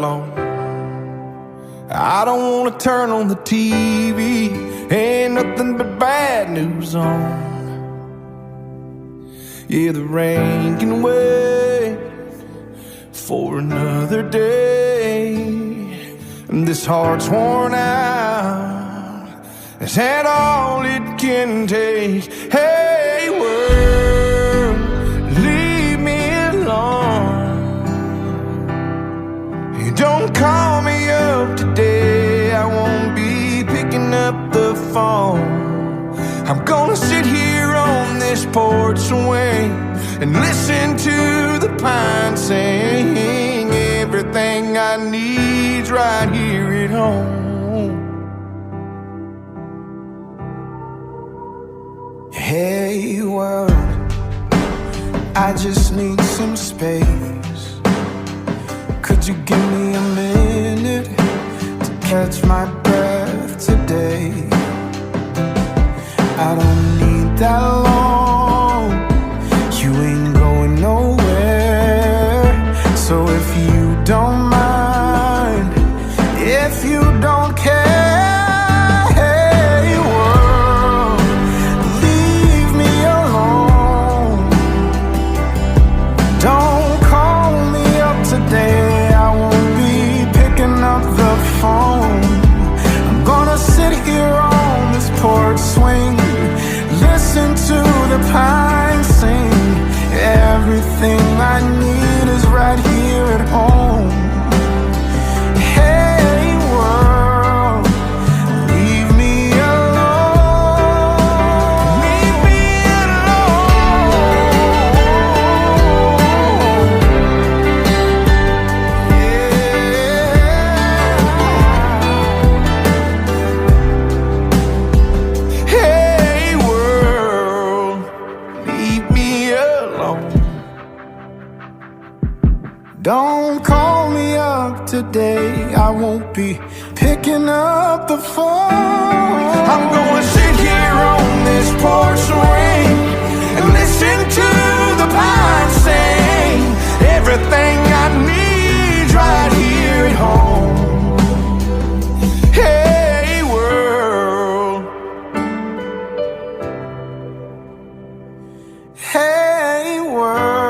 alone. I don't wanna turn on the TV, ain't nothing but bad news on. Yeah, the rain can wait for another day, and this heart's worn out, it's had all it can take. Hey world, leave me alone. You don't call me up today, I won't be picking up the phone. I'm gonna sit here on this porch swing and listen to the pines sing. Everything I need's right here at home. Hey world, I just need some space. Could you give me a minute to catch my breath today? I don't need that long, you ain't going nowhere. So if you don't mind, if you don't care, hey world, leave me alone. Don't call me up today, I won't be picking up the phone. I'm gonna sit here on this porch swing, listen to the pines sing. Everything I need is right here at home. Hey world, leave me alone. Leave me alone. Yeah. Hey world, leave me alone. Don't call me up today, I won't be picking up the phone. I'm gonna sit here on this porch swing and listen to the pines sing. Everything I need's right here at home. Hey world, hey world.